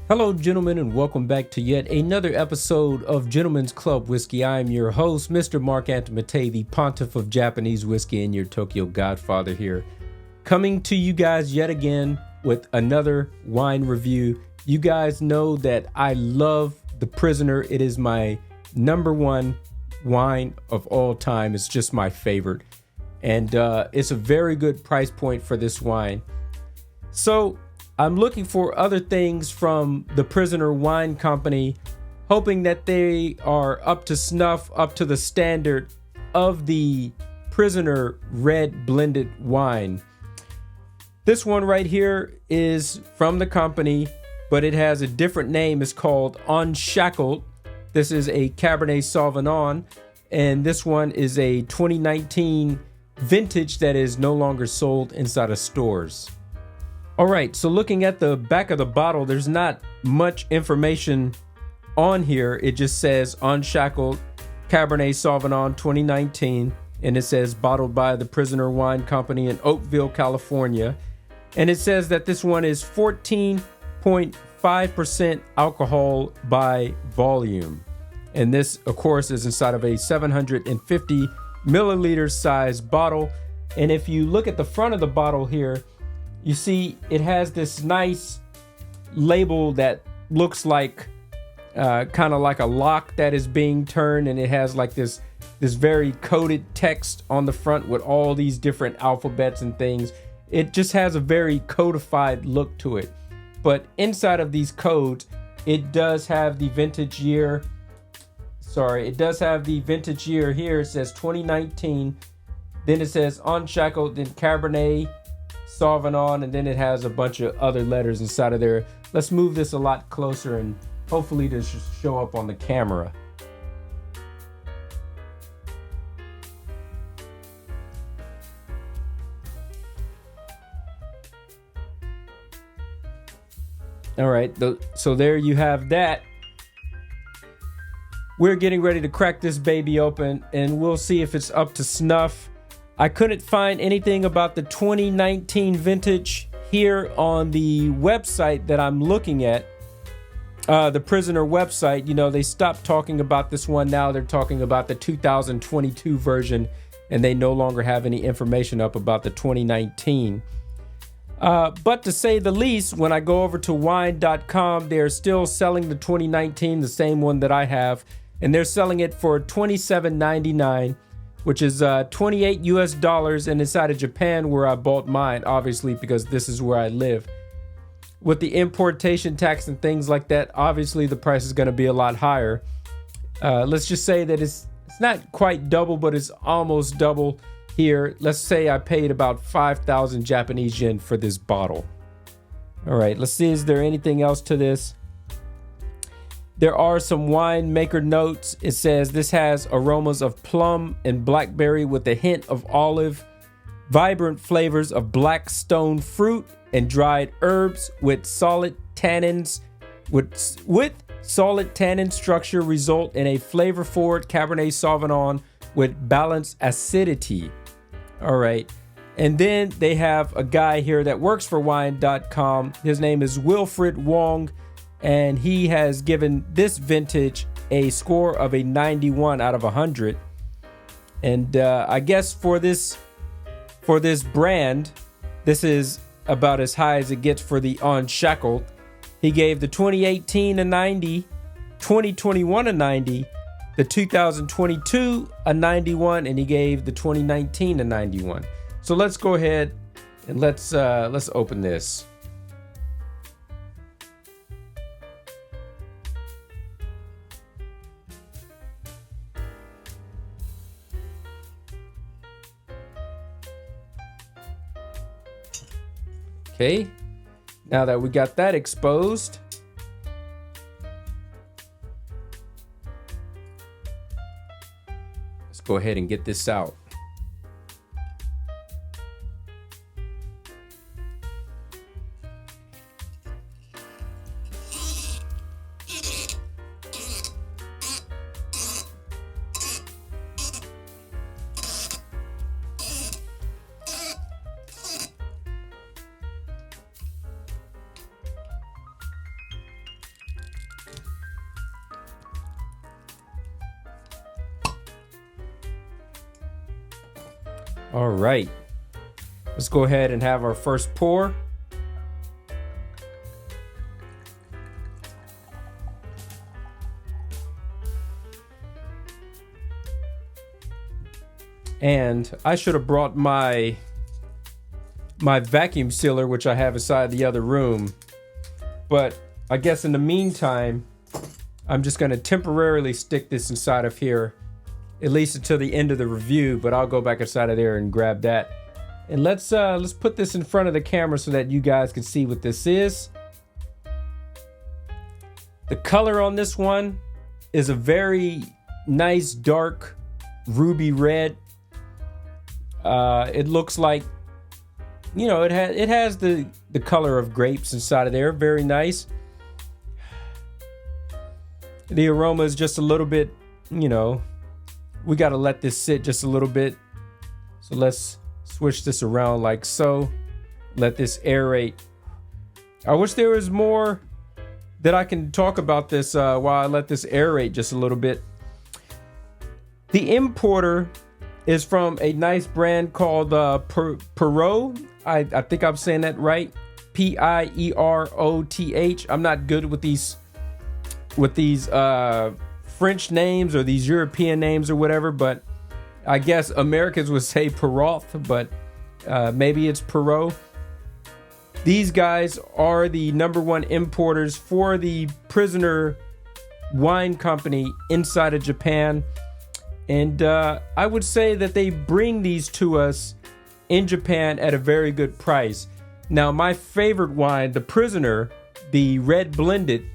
Hello, gentlemen, and welcome back to yet another episode of Gentlemen's Club Whiskey. I am your host, Mr. Mark Antimate, the Pontiff of Japanese whiskey and your Tokyo Godfather here, coming to you guys yet again with another wine review. You guys know that I love The Prisoner. It is my number one wine of all time. It's just my favorite, and it's a very good price point for this wine. So I'm looking for other things from the Prisoner Wine Company, hoping that they are up to snuff, up to the standard of the Prisoner Red Blended Wine. This one right here is from the company, but it has a different name. It's called Unshackled. This is a Cabernet Sauvignon, and this one is a 2019 vintage that is no longer sold inside of stores. All right, so looking at the back of the bottle, there's not much information on here. It just says Unshackled Cabernet Sauvignon 2019, and it says bottled by the Prisoner Wine Company in Oakville, California. And it says that this one is 14.5% alcohol by volume. And this, of course, is inside of a 750 milliliter size bottle. And if you look at the front of the bottle here, you see it has this nice label that looks like kind of like a lock that is being turned, and it has like this very coded text on the front with all these different alphabets and things. It just has a very codified look to it. But inside of these codes, it does have the vintage year. It does have the vintage year here. It says 2019. Then it says Unshackled, then Cabernet Sauvignon, and then it has a bunch of other letters inside of there. Let's move this a lot closer and hopefully this should show up on the camera. All right, so there you have that. We're getting ready to crack this baby open, and we'll see if it's up to snuff. I couldn't find anything about the 2019 vintage here on the website that I'm looking at. The Prisoner website, you know, they stopped talking about this one. Now they're talking about the 2022 version, and they no longer have any information up about the 2019. But to say the least, when I go over to wine.com, they're still selling the 2019, the same one that I have, and they're selling it for $27.99. which is $28 US, and inside of Japan where I bought mine, obviously, because this is where I live. With the importation tax and things like that, obviously the price is going to be a lot higher. Let's just say that it's not quite double, but it's almost double here. Let's say I paid about 5,000 Japanese yen for this bottle. All right, let's see, is there anything else to this? There are some Winemaker Notes. It says this has aromas of plum and blackberry with a hint of olive, vibrant flavors of black stone fruit and dried herbs with solid tannins. With solid tannin structure result in a flavor-forward Cabernet Sauvignon with balanced acidity. All right. And then they have a guy here that works for wine.com. His name is Wilfred Wong, and he has given this vintage a score of a 91 out of 100. And I guess for this brand, this is about as high as it gets for the Unshackled. He gave the 2018 a 90, 2021 a 90, the 2022 a 91, and he gave the 2019 a 91. So let's go ahead and let's open this. Okay, now that we got that exposed, let's go ahead and get this out. All right. Let's go ahead and have our first pour. And I should have brought my vacuum sealer, which I have inside the other room. But I guess in the meantime, I'm just going to temporarily stick this inside of here, at least until the end of the review, but I'll go back inside of there and grab that. And let's put this in front of the camera so that you guys can see what this is. The color on this one is a very nice dark ruby red. It looks like, you know, it has the color of grapes inside of there. Very nice. The aroma is just a little bit, you know, we got to let this sit just a little bit. So let's switch this around like so. Let this aerate. I wish there was more that I can talk about this while I let this aerate just a little bit. The importer is from a nice brand called Perot. I think I'm saying that right. Pieroth. I'm not good with these French names or these European names or whatever, but I guess Americans would say Perot, but maybe it's Perot. These guys are the #1 importers for the Prisoner Wine Company inside of Japan. And I would say that they bring these to us in Japan at a very good price. Now, my favorite wine, the Prisoner, the red blended,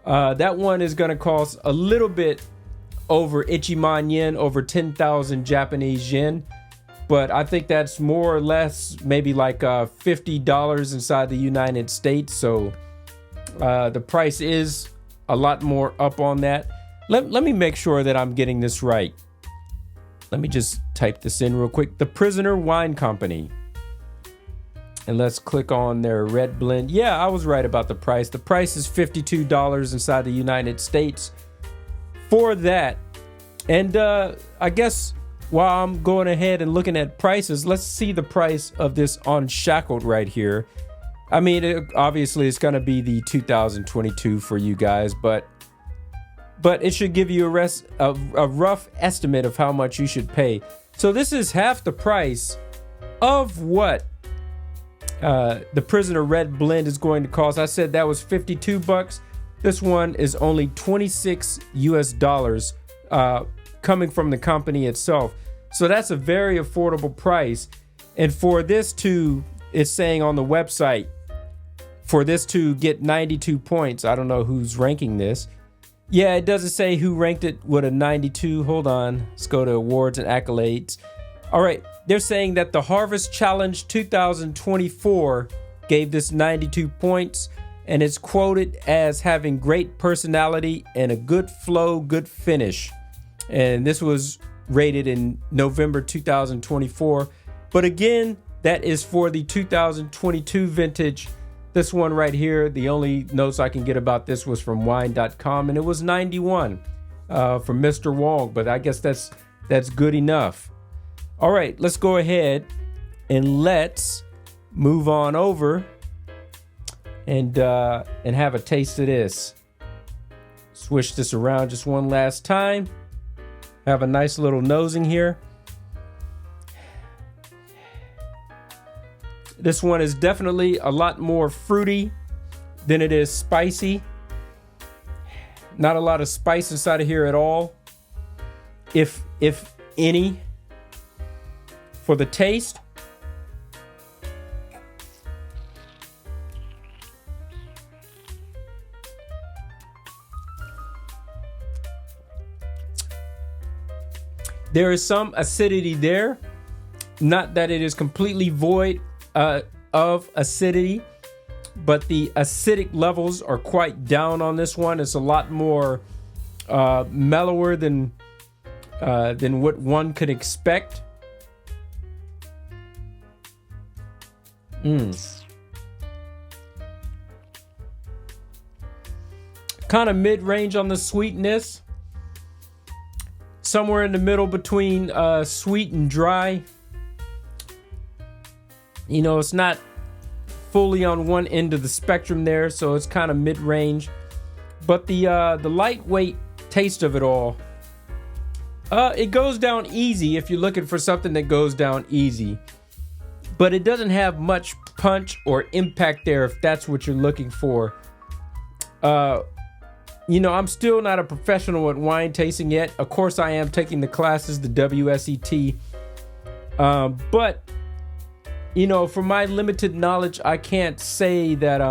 that one is going to cost a little bit over Ichiman yen, over 10,000 Japanese yen. But I think that's more or less maybe like $50 inside the United States. So the price is a lot more up on that. Let me make sure that I'm getting this right. Let me just type this in real quick. The Prisoner Wine Company. And let's click on their red blend. Yeah, I was right about the price. The price is $52 inside the United States for that. And I guess while I'm going ahead and looking at prices, let's see the price of this Unshackled right here. I mean, obviously it's going to be the 2022 for you guys, but it should give you a rough estimate of how much you should pay. So this is half the price of what the Prisoner Red Blend is going to cost. I said that was $52. This one is only $26 US, coming from the company itself. So that's a very affordable price. And for this to, it's saying on the website, for this to get 92 points, I don't know who's ranking this. Yeah, it doesn't say who ranked it with a 92. Hold on. Let's go to awards and accolades. All right. They're saying that the Harvest Challenge 2024 gave this 92 points, and it's quoted as having great personality and a good flow, good finish. And this was rated in November 2024. But again, that is for the 2022 vintage. This one right here, the only notes I can get about this was from wine.com, and it was 91 from Mr. Wong, but I guess that's good enough. All right, let's go ahead and let's move on over and have a taste of this. Switch this around just one last time. Have a nice little nosing here. This one is definitely a lot more fruity than it is spicy. Not a lot of spice inside of here at all, if any. For the taste, there is some acidity there. Not that it is completely void of acidity, but the acidic levels are quite down on this one. It's a lot more mellower than what one could expect. Kind of mid-range on the sweetness. Somewhere in the middle between sweet and dry. You know, it's not fully on one end of the spectrum there, so it's kind of mid-range. But the lightweight taste of it all, it goes down easy if you're looking for something that goes down easy. But it doesn't have much punch or impact there if that's what you're looking for. You know, I'm still not a professional at wine tasting yet. Of course, I am taking the classes, the WSET. But, you know, from my limited knowledge, I can't say that,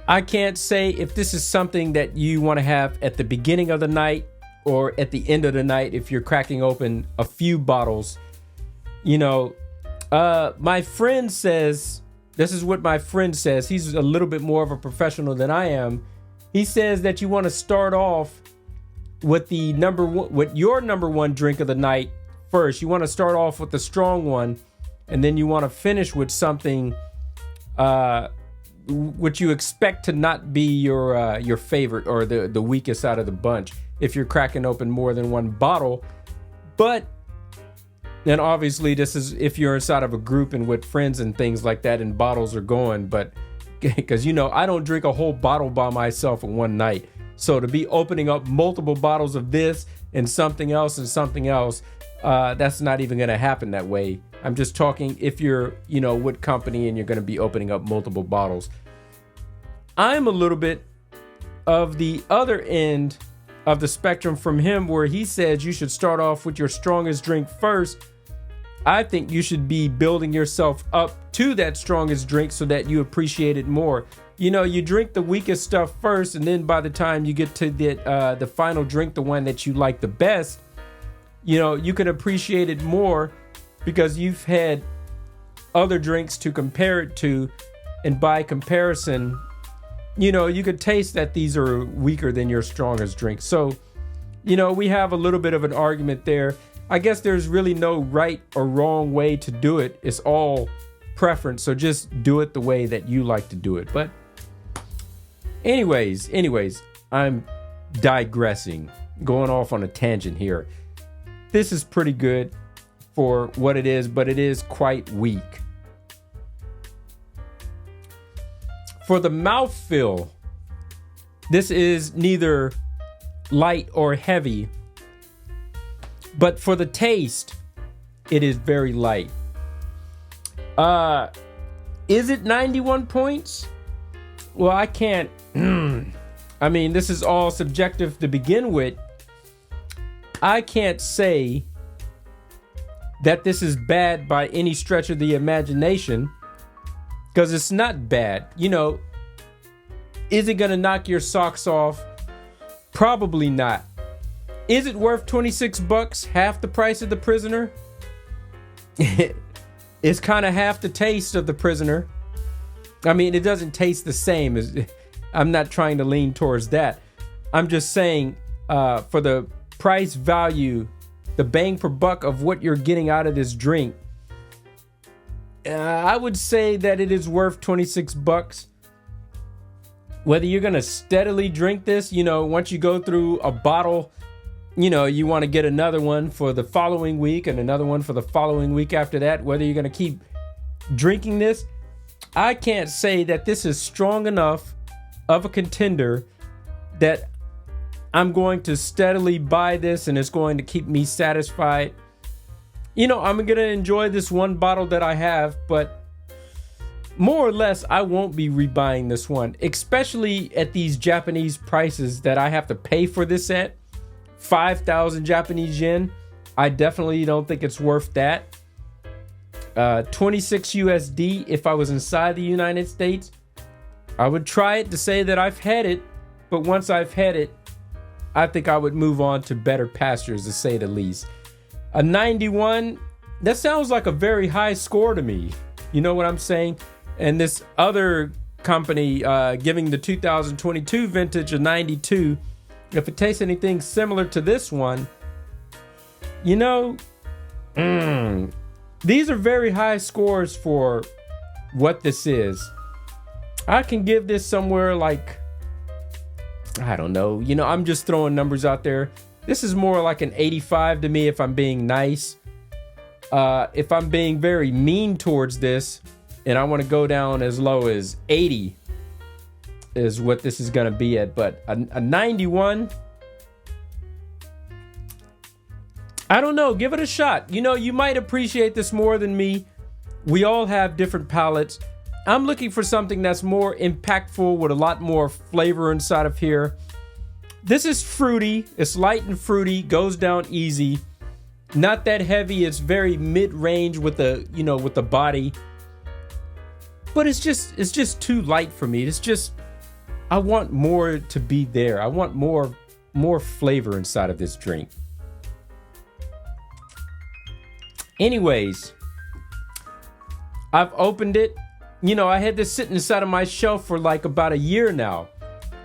I can't say if this is something that you want to have at the beginning of the night or at the end of the night if you're cracking open a few bottles. You know, my friend says, this is what my friend says. He's a little bit more of a professional than I am. He says that you want to start off with the with your number one drink of the night first. You want to start off with the strong one, and then you want to finish with something which you expect to not be your favorite or the weakest out of the bunch if you're cracking open more than one bottle. But then obviously this is if you're inside of a group and with friends and things like that and bottles are going. But because, you know, I don't drink a whole bottle by myself in one night. So to be opening up multiple bottles of this and something else, that's not even going to happen that way. I'm just talking if you're, you know, with company and you're going to be opening up multiple bottles. I'm a little bit of the other end of the spectrum from him, where he says you should start off with your strongest drink first. I think you should be building yourself up to that strongest drink so that you appreciate it more. You know, you drink the weakest stuff first, and then by the time you get to the final drink, the one that you like the best, you know, you can appreciate it more because you've had other drinks to compare it to, and by comparison, you know, you could taste that these are weaker than your strongest drink. So, you know, we have a little bit of an argument there. I guess there's really no right or wrong way to do it. It's all preference. So just do it the way that you like to do it. But anyways, I'm digressing, going off on a tangent here. This is pretty good for what it is, but it is quite weak. For the mouthfeel, this is neither light or heavy, but for the taste, it is very light. Is it 91 points? Well, I can't. I mean, this is all subjective to begin with. I can't say that this is bad by any stretch of the imagination, because it's not bad. You know, is it going to knock your socks off? Probably not. Is it worth $26, half the price of The Prisoner? It's kind of half the taste of The Prisoner. I mean, it doesn't taste the same. I'm not trying to lean towards that. I'm just saying, for the price value, the bang per buck of what you're getting out of this drink, I would say that it is worth $26. Whether you're going to steadily drink this, you know, once you go through a bottle, you know, you want to get another one for the following week and another one for the following week after that, whether you're going to keep drinking this, I can't say that this is strong enough of a contender that I'm going to steadily buy this and it's going to keep me satisfied. You know, I'm going to enjoy this one bottle that I have, but more or less, I won't be rebuying this one, especially at these Japanese prices that I have to pay for this at. 5,000 Japanese yen. I definitely don't think it's worth that. 26 USD if I was inside the United States. I would try it to say that I've had it, but once I've had it, I think I would move on to better pastures, to say the least. A 91, that sounds like a very high score to me. You know what I'm saying? And this other company giving the 2022 vintage a 92. If it tastes anything similar to this one, you know, these are very high scores for what this is. I can give this somewhere like, I don't know. You know, I'm just throwing numbers out there. This is more like an 85 to me if I'm being nice. If I'm being very mean towards this, and I want to go down as low as 80 is what this is going to be at. But a 91, I don't know. Give it a shot. You know, you might appreciate this more than me. We all have different palates. I'm looking for something that's more impactful with a lot more flavor inside of here. This is fruity. It's light and fruity. Goes down easy. Not that heavy. It's very mid-range with the, you know, with the body. But it's just too light for me. It's just, I want more to be there. I want more flavor inside of this drink. Anyways, I've opened it. You know, I had this sitting inside of my shelf for like about a year now.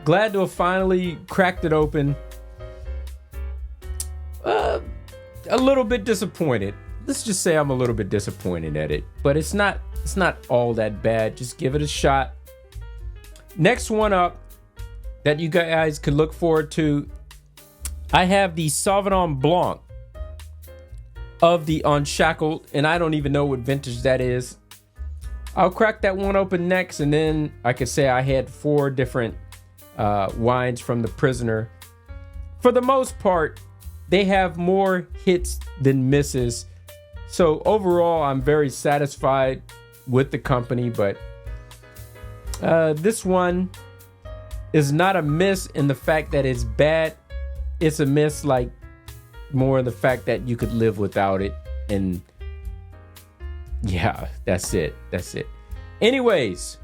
Glad to have finally cracked it open. A little bit disappointed. Let's just say I'm a little bit disappointed at it, but it's not all that bad. Just give it a shot. Next one up that you guys could look forward to, I have the Sauvignon Blanc of the Unshackled, and I don't even know what vintage that is. I'll crack that one open next, and then I could say I had 4 different wines from the Prisoner. For the most part, they have more hits than misses. So overall, I'm very satisfied with the company, but this one is not a miss in the fact that it's bad. It's a miss like more in the fact that you could live without it. And yeah, that's it. Anyways,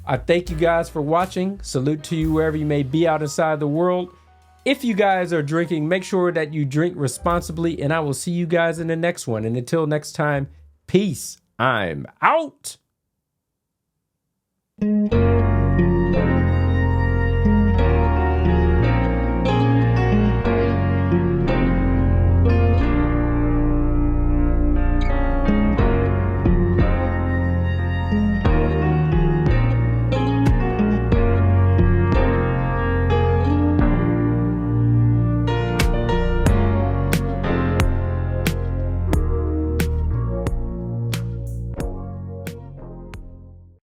I thank you guys for watching. Salute to you wherever you may be out inside the world. If you guys are drinking, make sure that you drink responsibly, and I will see you guys in the next one. And until next time, peace. I'm out.